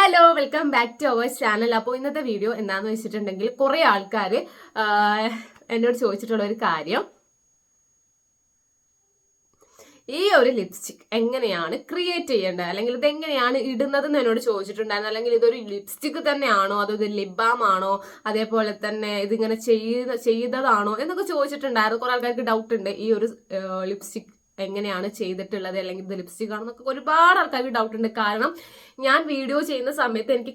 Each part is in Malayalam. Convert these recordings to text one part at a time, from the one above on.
Hello, welcome back to our channel. അപ്പോൾ ഇന്നത്തെ വീഡിയോ എന്താണെന്ന് വെച്ചിട്ടുണ്ടെങ്കിൽ കുറേ ആൾക്കാർ എന്നോട് ചോദിച്ചിട്ടുള്ള ഒരു കാര്യം, ഈ ഒരു ലിപ്സ്റ്റിക് എങ്ങനെയാണ് ക്രിയേറ്റ് ചെയ്യേണ്ടത്, അല്ലെങ്കിൽ ഇത് എങ്ങനെയാണ് ഇടുന്നതെന്ന് എന്നോട് ചോദിച്ചിട്ടുണ്ടായിരുന്നു. അല്ലെങ്കിൽ ഇതൊരു ലിപ്സ്റ്റിക് തന്നെയാണോ, അതോ ഇത് ലിപ് ബാം ആണോ, അതേപോലെ തന്നെ ഇതിങ്ങനെ ചെയ്തതാണോ എന്നൊക്കെ ചോദിച്ചിട്ടുണ്ടായിരുന്നു. കുറെ ആൾക്കാർക്ക് ഡൗട്ട് ഉണ്ട് ഈ ഒരു ലിപ്സ്റ്റിക് എങ്ങനെയാണ് ചെയ്തിട്ടുള്ളത്, അല്ലെങ്കിൽ ഇത് ലിപ്സ്റ്റിക് ആണെന്നൊക്കെ ഒരുപാട് ആൾക്കാർക്ക് ഡൗട്ട് ഉണ്ട്. കാരണം ഞാൻ വീഡിയോ ചെയ്യുന്ന സമയത്ത് എനിക്ക്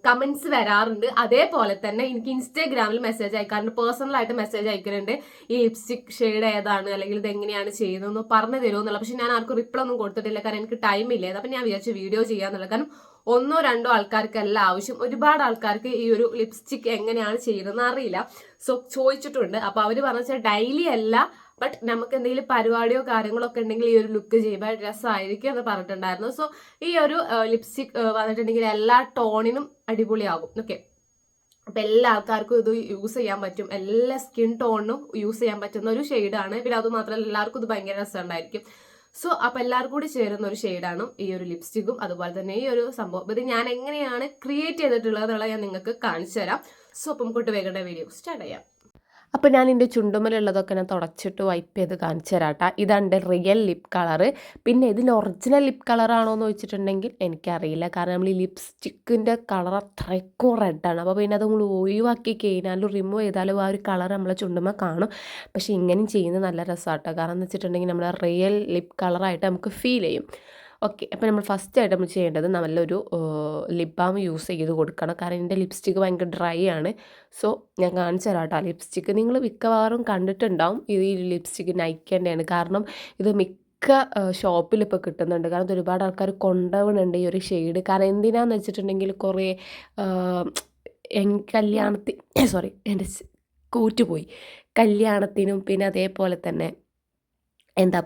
കമന്റ്സ് വരാറുണ്ട്. അതേപോലെ തന്നെ എനിക്ക് ഇൻസ്റ്റാഗ്രാമിൽ മെസ്സേജ് അയക്കാറുണ്ട്, പേഴ്സണലായിട്ട് മെസ്സേജ് അയക്കാറുണ്ട്. ഈ ലിപ്സ്റ്റിക് ഷെയ്ഡ് ഏതാണ്, അല്ലെങ്കിൽ ഇത് എങ്ങനെയാണ് ചെയ്യുന്നതെന്ന് പറഞ്ഞു തരുമോ എന്നുള്ള. പക്ഷെ ഞാൻ ആർക്കും റിപ്ലൈ ഒന്നും കൊടുത്തിട്ടില്ല, കാരണം എനിക്ക് ടൈം ഇല്ല. അപ്പം ഞാൻ വിചാരിച്ചു വീഡിയോ ചെയ്യാന്നുള്ളത്. കാരണം ഒന്നോ രണ്ടോ ആൾക്കാർക്കല്ല ആവശ്യം, ഒരുപാട് ആൾക്കാർക്ക് ഈ ഒരു ലിപ്സ്റ്റിക് എങ്ങനെയാണ് ചെയ്യുന്നതെന്ന് അറിയില്ല. സോ ചോദിച്ചിട്ടുണ്ട്. അപ്പൊ അവര് പറഞ്ഞാൽ ഡെയിലി അല്ല, ബട്ട് നമുക്ക് എന്തെങ്കിലും പരിപാടിയോ കാര്യങ്ങളോ ഒക്കെ ഉണ്ടെങ്കിൽ ഈ ഒരു ലുക്ക് ചെയ്യുമ്പോൾ രസമായിരിക്കും എന്ന് പറഞ്ഞിട്ടുണ്ടായിരുന്നു. സോ ഈ ഒരു ലിപ്സ്റ്റിക് വന്നിട്ടുണ്ടെങ്കിൽ എല്ലാ ടോണിനും അടിപൊളിയാകും. ഓക്കെ, അപ്പൊ എല്ലാ ആൾക്കാർക്കും ഇത് യൂസ് ചെയ്യാൻ പറ്റും, എല്ലാ സ്കിൻ ടോണിനും യൂസ് ചെയ്യാൻ പറ്റുന്ന ഒരു ഷെയ്ഡാണ്. പിന്നെ അത് മാത്രമല്ല എല്ലാവർക്കും ഇത് ഭയങ്കര രസമുണ്ടായിരിക്കും. സോ അപ്പൊ എല്ലാവർക്കും കൂടി ചേരുന്ന ഒരു ഷെയ്ഡാണ് ഈ ഒരു ലിപ്സ്റ്റിക്കും. അതുപോലെ തന്നെ ഈ ഒരു സംഭവം ഇത് ഞാൻ എങ്ങനെയാണ് ക്രിയേറ്റ് ചെയ്തിട്ടുള്ളത് എന്നുള്ളത് ഞാൻ നിങ്ങൾക്ക് കാണിച്ചു തരാം. സോ അപ്പം വേഗം വീഡിയോ സ്റ്റാർട്ട് ചെയ്യാം. അപ്പോൾ ഞാൻ എൻ്റെ ചുണ്ടുമലുള്ളതൊക്കെ ഞാൻ തുടച്ചിട്ട് വൈപ്പ് ചെയ്ത് കാണിച്ചു തരാട്ടാ. ഇതാണ് എൻ്റെ റിയൽ ലിപ് കളറ്. പിന്നെ ഇതിൽ ഒറിജിനൽ ലിപ് കളറാണോ എന്ന് വെച്ചിട്ടുണ്ടെങ്കിൽ എനിക്കറിയില്ല. കാരണം നമ്മൾ ഈ ലിപ്സ്റ്റിക്കിൻ്റെ കളർ അത്രയ്ക്കും റെഡാണ്. അപ്പോൾ പിന്നെ അത് നമ്മൾ ഒഴിവാക്കി കഴിഞ്ഞാലും റിമൂവ് ചെയ്താലും ആ ഒരു കളർ നമ്മളെ ചുണ്ടുമ്മ കാണും. പക്ഷേ ഇങ്ങനെയും ചെയ്യുന്നത് നല്ല രസമാട്ടോ. കാരണം എന്ന് വെച്ചിട്ടുണ്ടെങ്കിൽ നമ്മൾ റിയൽ ലിപ് കളറായിട്ട് നമുക്ക് ഫീൽ ചെയ്യും. ഓക്കെ, അപ്പോൾ നമ്മൾ ഫസ്റ്റ് ആയിട്ട് നമ്മൾ ചെയ്യേണ്ടത് നല്ലൊരു ലിപ് ബാം യൂസ് ചെയ്ത് കൊടുക്കണം. കാരണം എൻ്റെ ലിപ്സ്റ്റിക്ക് ഭയങ്കര ഡ്രൈ ആണ്. സോ ഞാൻ കാണിച്ചു തരാം കേട്ടോ. ലിപ്സ്റ്റിക്ക് നിങ്ങൾ മിക്കവാറും കണ്ടിട്ടുണ്ടാവും. ഇത് ഈ ലിപ്സ്റ്റിക്ക് നൈക്കേൻ്റെയാണ്. കാരണം ഇത് മിക്ക ഷോപ്പിൽ ഇപ്പോൾ കിട്ടുന്നുണ്ട്. കാരണം ഒരുപാട് ആൾക്കാർ കൊണ്ടുപോകുന്നുണ്ട് ഈ ഒരു ഷെയ്ഡ്. കാരണം എന്തിനാന്ന് വെച്ചിട്ടുണ്ടെങ്കിൽ കുറേ എൻ്റെ കൂറ്റുപോയി, കല്യാണത്തിനും പിന്നെ അതേപോലെ തന്നെ എന്താ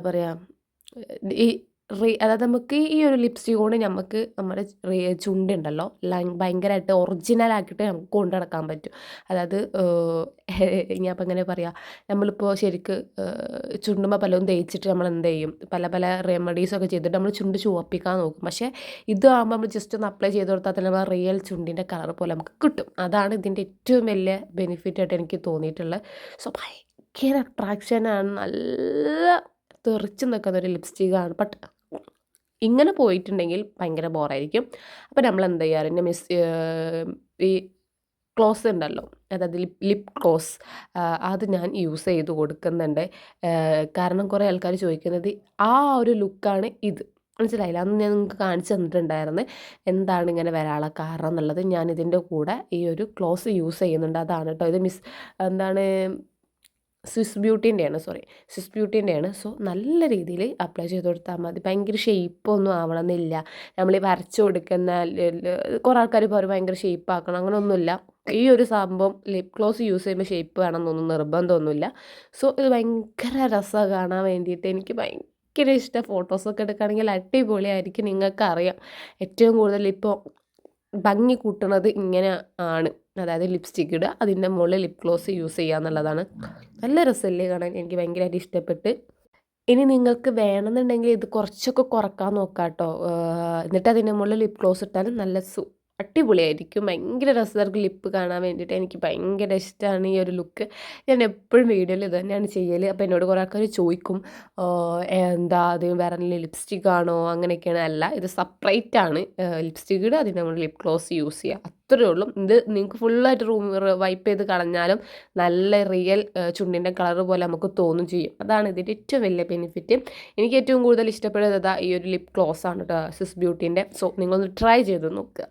പറയുക ഈ അതായത് നമുക്ക് ഈ ഒരു ലിപ്സ്റ്റിക് കൊണ്ട് നമുക്ക് നമ്മുടെ ചുണ്ടുണ്ടല്ലോ ഭയങ്കരമായിട്ട് ഒറിജിനലാക്കിയിട്ട് നമുക്ക് കൊണ്ടു നടക്കാൻ പറ്റും. അതായത് ഞാൻ ഇപ്പം എങ്ങനെ പറയുക, നമ്മളിപ്പോൾ ശരിക്ക് ചുണ്ടുമ്പോൾ പലതും തേച്ചിട്ട് നമ്മൾ എന്ത് ചെയ്യും, പല പല റെമഡീസൊക്കെ ചെയ്തിട്ട് നമ്മൾ ചുണ്ട് ചുവപ്പിക്കാൻ നോക്കും. പക്ഷേ ഇതാകുമ്പോൾ നമ്മൾ ജസ്റ്റ് ഒന്ന് അപ്ലൈ ചെയ്ത് കൊടുത്താൽ തന്നെ നമ്മൾ റിയൽ ചുണ്ടിൻ്റെ കളർ പോലെ നമുക്ക് കിട്ടും. അതാണ് ഇതിൻ്റെ ഏറ്റവും വലിയ ബെനിഫിറ്റായിട്ട് എനിക്ക് തോന്നിയിട്ടുള്ളത്. സോ ഭയങ്കര അട്രാക്ഷനാണ്, നല്ല തെറിച്ച് നിൽക്കുന്ന ഒരു ലിപ്സ്റ്റിക്കാണ്. ബട്ട് ഇങ്ങനെ പോയിട്ടുണ്ടെങ്കിൽ ഭയങ്കര ബോറായിരിക്കും. അപ്പോൾ നമ്മൾ എന്താ ചെയ്യാറ്, ഈ ക്ലോസ് ഉണ്ടല്ലോ, അതായത് ലിപ് ക്ലോസ്, അത് ഞാൻ യൂസ് ചെയ്ത് കൊടുക്കുന്നുണ്ട്. കാരണം കുറേ ആൾക്കാർ ചോദിക്കുന്നത് ആ ഒരു ലുക്കാണ് ഇത്, മനസ്സിലായില്ല? അന്ന് ഞാൻ നിങ്ങൾക്ക് കാണിച്ചു തന്നിട്ടുണ്ടായിരുന്നു എന്താണ് ഇങ്ങനെ വരാനുള്ള കാരണം എന്നുള്ളത്. ഞാൻ ഇതിൻ്റെ കൂടെ ഈ ഒരു ക്ലോസ് യൂസ് ചെയ്യുന്നുണ്ട്. അതാണ് കേട്ടോ ഇത്. സ്വിസ് ബ്യൂട്ടീൻ്റെയാണ്. സോ നല്ല രീതിയിൽ അപ്ലൈ ചെയ്ത് കൊടുത്താൽ മതി. ഭയങ്കര ഷേപ്പൊന്നും ആവണമെന്നില്ല. നമ്മൾ ഈ വരച്ച് കൊടുക്കുന്ന കുറേ ആൾക്കാർ പറയും ഭയങ്കര ഷേപ്പ് ആക്കണം, അങ്ങനെയൊന്നുമില്ല. ഈ ഒരു സംഭവം ലിപ് ഗ്ലോസ് യൂസ് ചെയ്യുമ്പോൾ ഷേപ്പ് വേണമെന്നൊന്നും നിർബന്ധമൊന്നുമില്ല. സോ ഇത് ഭയങ്കര രസമാണ് കാണാൻ വേണ്ടിയിട്ട്. എനിക്ക് ഭയങ്കര ഇഷ്ടം. ഫോട്ടോസൊക്കെ എടുക്കുകയാണെങ്കിൽ അടിപൊളിയായിരിക്കും. നിങ്ങൾക്കറിയാം ഏറ്റവും കൂടുതൽ ഇപ്പോൾ ഭംഗി കൂട്ടുന്നത് ഇങ്ങനെ ആണ്. അതായത് ലിപ്സ്റ്റിക്ക് ഇടുക, അതിൻ്റെ മുകളിൽ ലിപ് ഗ്ലോസ് യൂസ് ചെയ്യുക എന്നുള്ളതാണ്. നല്ല രസമല്ലേ കാണാൻ? എനിക്ക് ഭയങ്കരമായിട്ട് ഇഷ്ടപ്പെട്ട്. ഇനി നിങ്ങൾക്ക് വേണമെന്നുണ്ടെങ്കിൽ ഇത് കുറച്ചൊക്കെ കുറക്കാൻ നോക്കാം കേട്ടോ. എന്നിട്ട് അതിൻ്റെ മുകളിൽ ലിപ് ഗ്ലോസ് ഇട്ടാലും നല്ല അടിപൊളിയായിരിക്കും. ഭയങ്കര രസമായിരിക്കും ലിപ്പ് കാണാൻ വേണ്ടിയിട്ട്. എനിക്ക് ഭയങ്കര ഇഷ്ടമാണ് ഈ ഒരു ലുക്ക്. ഞാൻ എപ്പോഴും വീഡിയോയിൽ ഇത് തന്നെയാണ് ചെയ്യൽ. അപ്പോൾ എന്നോട് കുറേ ആൾക്കാർ ചോദിക്കും എന്താ അത് വേറെ ലിപ്സ്റ്റിക് ആണോ, അങ്ങനെയൊക്കെയാണ്. അല്ല, ഇത് സെപ്പറേറ്റ് ആണ്. ലിപ്സ്റ്റിക് ഇടുക, അതിൻ്റെ നമ്മൾ ലിപ് ഗ്ലോസ് യൂസ് ചെയ്യുക, അത്രയേ ഉള്ളൂ. ഇത് നിങ്ങൾക്ക് ഫുള്ളായിട്ട് വൈപ്പ് ചെയ്ത് കളഞ്ഞാലും നല്ല റിയൽ ചുണ്ടിൻ്റെ കളർ പോലെ നമുക്ക് തോന്നും ചെയ്യും. അതാണ് ഇതിൻ്റെ ഏറ്റവും വലിയ ബെനിഫിറ്റ്. എനിക്ക് ഏറ്റവും കൂടുതൽ ഇഷ്ടപ്പെടുന്നത് ഈ ഒരു ലിപ് ഗ്ലോസ് ആണ് കേട്ടോ, സ്വിസ് ബ്യൂട്ടീൻ്റെ. സോ നിങ്ങളൊന്ന് ട്രൈ ചെയ്ത് നോക്കുക.